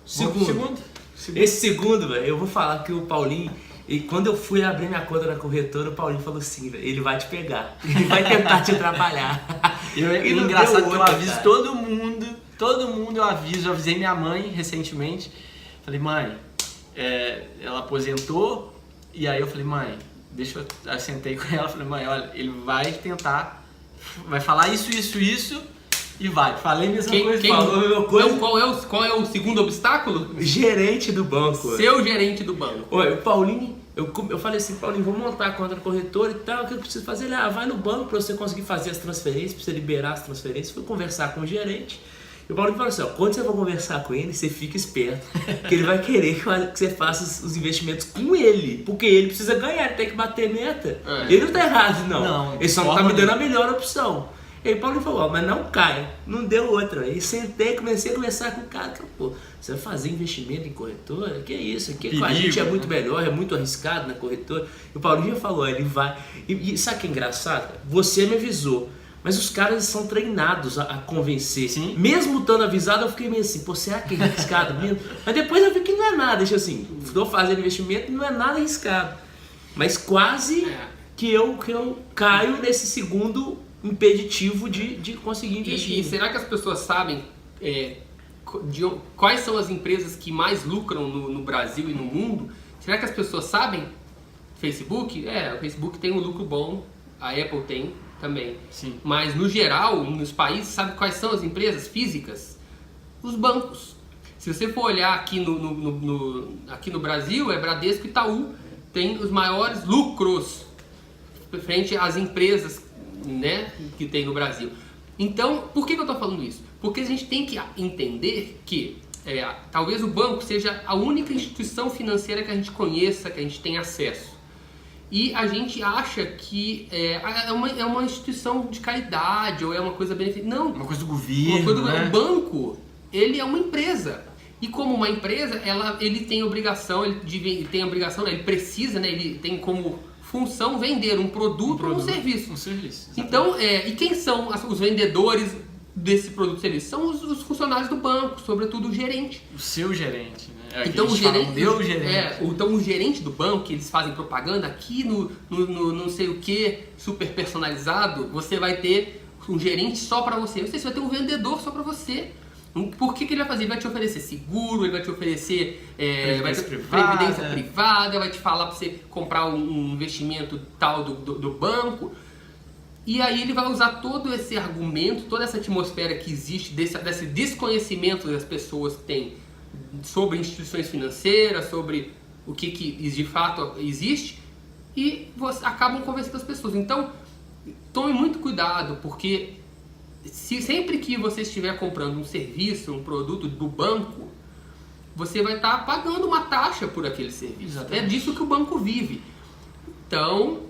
Segundo. Esse segundo, velho, eu vou falar que o Paulinho... E quando eu fui abrir minha conta na corretora, o Paulinho falou assim, velho, ele vai te pegar, ele vai tentar te atrapalhar. E é engraçado que eu aviso todo mundo eu avisei minha mãe recentemente. Falei, mãe, ela aposentou, e aí eu falei, mãe, eu sentei com ela, falei, mãe, olha, ele vai tentar, vai falar isso, e vai. Falei a mesma coisa. Falou a mesma coisa. Então, qual é o segundo obstáculo? Gerente do banco. Seu gerente do banco. Oi, o Paulinho, eu falei assim, Paulinho, vou montar a conta no corretor e tal, o que eu preciso fazer? Ele, vai no banco para você conseguir fazer as transferências, para você liberar as transferências. Fui conversar com o gerente. E o Paulinho falou assim, quando você for conversar com ele, você fica esperto, que ele vai querer que você faça os investimentos com ele, porque ele precisa ganhar, ele tem que bater meta. Ele não tá errado, não. Ele só não tá me dando a melhor opção. E aí o Paulinho falou, mas não caia, não deu outra. Aí sentei, comecei a conversar com o cara, pô, você vai fazer investimento em corretora? Que isso? Aqui com a gente é muito melhor, é muito arriscado na corretora. E o Paulinho já falou, ele vai. E sabe o que é engraçado? Você me avisou, mas os caras são treinados a convencer. Sim. Mesmo estando avisado, eu fiquei meio assim, pô, será que é arriscado mesmo? Mas depois eu vi que não é nada, deixa assim, estou fazendo investimento e não é nada arriscado. Mas quase que eu caio nesse segundo impeditivo de conseguir investir. E será que as pessoas sabem quais são as empresas que mais lucram no Brasil e no mundo? Será que as pessoas sabem? Facebook? O Facebook tem um lucro bom, a Apple tem também. Sim. Mas no geral, nos países, sabe quais são as empresas físicas? Os bancos. Se você for olhar aqui aqui no Brasil, Bradesco e Itaú tem os maiores lucros frente às empresas, né, que tem no Brasil. Então, por que eu estou falando isso? Porque a gente tem que entender que talvez o banco seja a única instituição financeira que a gente conheça, que a gente tem acesso. E a gente acha que é uma instituição de caridade ou é uma coisa beneficente. Não. Uma coisa do governo, né? O banco, ele é uma empresa. E como uma empresa, ele tem obrigação, ele precisa, né, ele tem como função vender um produto ou um serviço. Então, e quem são os vendedores desse produto e serviço? São os funcionários do banco, sobretudo o gerente. O seu gerente, né? Então o gerente do banco, que eles fazem propaganda aqui no não sei o que, super personalizado, você vai ter um gerente só para você. Você vai ter um vendedor só para você. Por que ele vai fazer? Ele vai te oferecer seguro, ele vai te oferecer previdência privada, vai te falar para você comprar um investimento tal do banco. E aí ele vai usar todo esse argumento, toda essa atmosfera que existe, desse desconhecimento das pessoas que têm sobre instituições financeiras, sobre o que de fato existe, e acabam convencendo as pessoas. Então, tome muito cuidado, porque sempre que você estiver comprando um serviço, um produto do banco, você vai estar pagando uma taxa por aquele serviço. Exatamente. É disso que o banco vive. Então,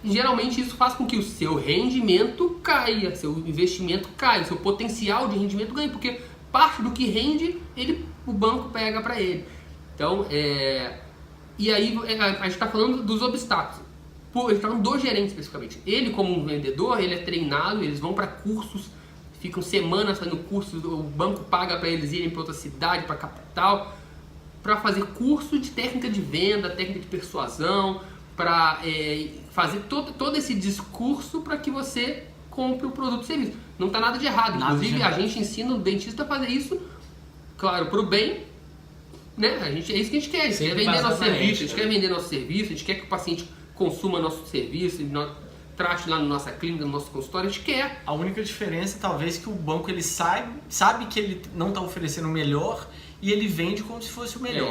geralmente isso faz com que o seu rendimento caia, seu investimento caia, seu potencial de rendimento ganhe, porque parte do que rende, o banco pega para ele. Então, e aí a gente está falando dos obstáculos. Ele está falando do gerente especificamente. Ele, como um vendedor, ele é treinado, eles vão para cursos, ficam semanas fazendo cursos, o banco paga para eles irem para outra cidade, para a capital, para fazer curso de técnica de venda, técnica de persuasão, para fazer todo esse discurso para que você compre o produto e serviço. Não está nada de errado. Inclusive, a gente ensina o dentista a fazer isso, claro, para o bem, né? É isso que a gente quer. A gente quer vender nosso serviço, a gente quer vender nosso serviço, a gente quer que o paciente consuma nosso serviço, trate lá na nossa clínica, no nosso consultório, a gente quer. A única diferença talvez que o banco ele sabe que ele não está oferecendo o melhor e ele vende como se fosse o melhor.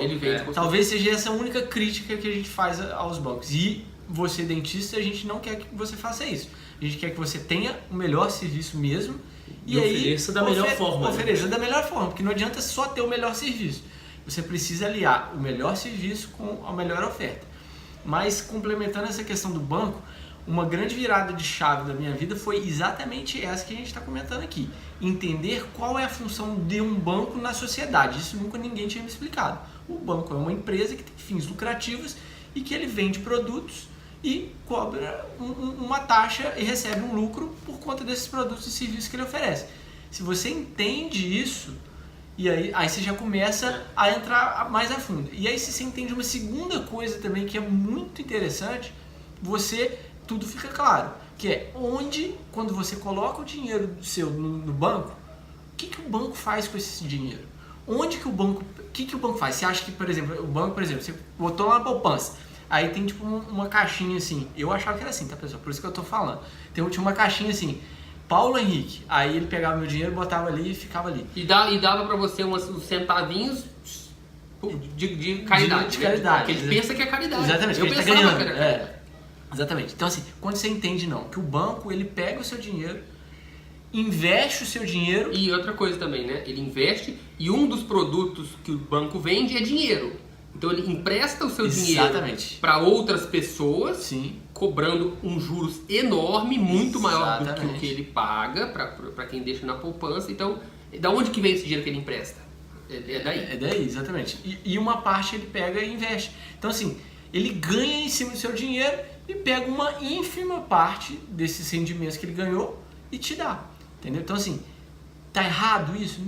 Talvez seja essa a única crítica que a gente faz aos bancos. E você, dentista, a gente não quer que você faça isso. A gente quer que você tenha o melhor serviço mesmo e aí ofereça da melhor forma. Ofereça da melhor forma, porque não adianta só ter o melhor serviço. Você precisa aliar o melhor serviço com a melhor oferta. Mas, complementando essa questão do banco, uma grande virada de chave da minha vida foi exatamente essa que a gente está comentando aqui. Entender qual é a função de um banco na sociedade. Isso nunca ninguém tinha me explicado. O banco é uma empresa que tem fins lucrativos e que ele vende produtos e cobra uma taxa e recebe um lucro por conta desses produtos e serviços que ele oferece. Se você entende isso, E aí você já começa a entrar mais a fundo. E aí você entende uma segunda coisa também que é muito interessante, tudo fica claro, que é onde, quando você coloca o dinheiro seu no banco, o que o banco faz com esse dinheiro? O que o banco faz? Você acha que, por exemplo, o banco, você botou lá na poupança, aí tem tipo uma caixinha assim, eu achava que era assim, tá pessoal? Por isso que eu tô falando. Tinha uma caixinha assim, Paulo Henrique, aí ele pegava meu dinheiro, botava ali e ficava ali. E dava pra você uns centavinhos de caridade. De caridade. Porque ele pensa que é caridade. Exatamente, eu ele pensava tá ganhando. que era caridade. Exatamente. Então assim, quando você entende que o banco, ele pega o seu dinheiro, investe o seu dinheiro. E outra coisa também, né? Ele investe e um dos produtos que o banco vende é dinheiro. Então ele empresta o seu dinheiro para outras pessoas, sim, cobrando um juros enorme, muito maior do que o que ele paga para quem deixa na poupança. Então, da onde que vem esse dinheiro que ele empresta? É daí. É daí, exatamente. E uma parte ele pega e investe. Então assim, ele ganha em cima do seu dinheiro e pega uma ínfima parte desses rendimentos que ele ganhou e te dá. Entendeu? Então assim, tá errado isso?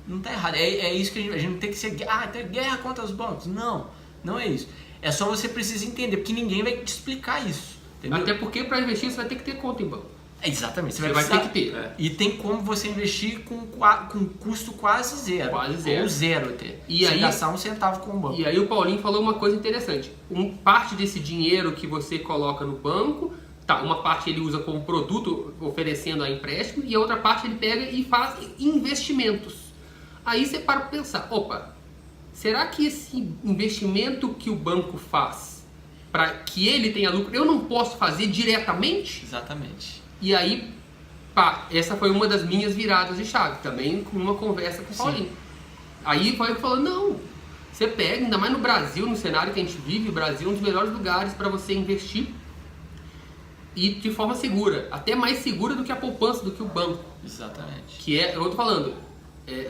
Não tá errado. É isso que a gente não tem que ser... tem guerra contra os bancos. Não é isso. É só você precisa entender, porque ninguém vai te explicar isso. Entendeu? Até porque para investir você vai ter que ter conta em banco. Exatamente. Você vai ter que ter. E tem como você investir com custo quase zero. Quase zero. Ou zero até. E sem aí, gastar um centavo com o banco. E aí o Paulinho falou uma coisa interessante. Parte desse dinheiro que você coloca no banco... uma parte ele usa como produto, oferecendo a empréstimo, e a outra parte ele pega e faz investimentos. Aí você para pensar, será que esse investimento que o banco faz, para que ele tenha lucro, eu não posso fazer diretamente? Exatamente. E aí, essa foi uma das minhas viradas de chave, também com uma conversa com o Paulinho. Aí foi ele falou, não, você pega, ainda mais no Brasil, no cenário que a gente vive, o Brasil é um dos melhores lugares para você investir, e de forma segura, até mais segura do que a poupança, do que o banco. Exatamente. Que eu tô falando,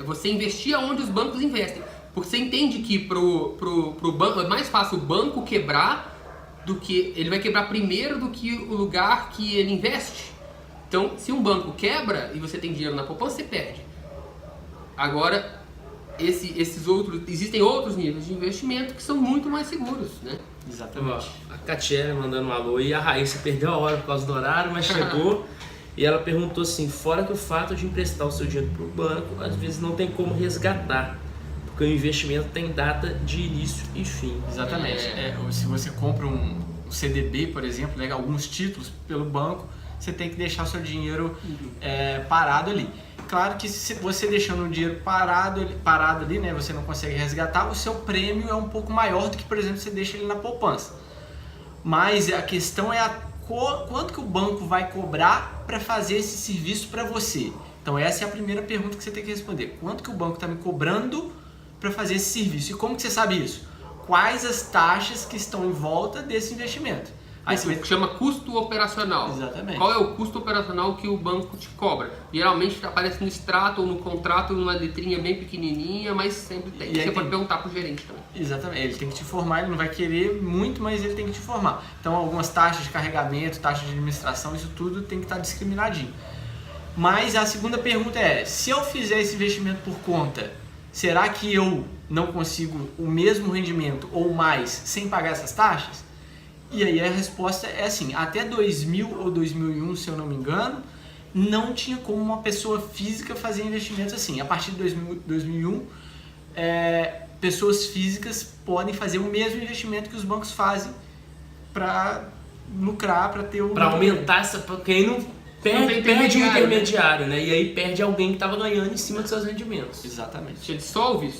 você investir onde os bancos investem. Porque você entende que pro banco é mais fácil o banco quebrar do que... Ele vai quebrar primeiro do que o lugar que ele investe. Então, se um banco quebra e você tem dinheiro na poupança, você perde. Agora, existem outros níveis de investimento que são muito mais seguros, né? Exatamente. A Catiele mandando um alô e a Raíssa perdeu a hora por causa do horário, mas chegou e ela perguntou assim, fora que o fato de emprestar o seu dinheiro para o banco, às vezes não tem como resgatar, porque o investimento tem data de início e fim. Exatamente. Se você compra um CDB, por exemplo, alguns títulos pelo banco, você tem que deixar o seu dinheiro parado ali. Claro que se você deixando o dinheiro parado ali, né, você não consegue resgatar, o seu prêmio é um pouco maior do que, por exemplo, você deixa ele na poupança. Mas a questão é quanto que o banco vai cobrar para fazer esse serviço para você. Então essa é a primeira pergunta que você tem que responder. Quanto que o banco está me cobrando para fazer esse serviço? E como que você sabe isso? Quais as taxas que estão em volta desse investimento? Aí você chama custo operacional. Exatamente. Qual é o custo operacional que o banco te cobra? Geralmente aparece no extrato ou no contrato, numa letrinha bem pequenininha, mas sempre tem. E você pode perguntar pro gerente também. Exatamente. Ele tem que te informar, ele não vai querer muito, mas ele tem que te informar. Então algumas taxas de carregamento, taxas de administração, isso tudo tem que estar discriminadinho. Mas a segunda pergunta é, se eu fizer esse investimento por conta, será que eu não consigo o mesmo rendimento ou mais sem pagar essas taxas? E aí a resposta é assim, até 2000 ou 2001, se eu não me engano, não tinha como uma pessoa física fazer investimentos assim. A partir de 2001, pessoas físicas podem fazer o mesmo investimento que os bancos fazem para lucrar, para ter o... Para aumentar essa... Porque aí não perde o intermediário, né? E aí perde alguém que estava ganhando em cima dos seus rendimentos. Exatamente. Você dissolve,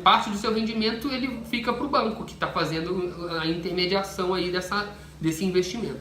parte do seu rendimento ele fica para o banco que está fazendo a intermediação aí desse investimento.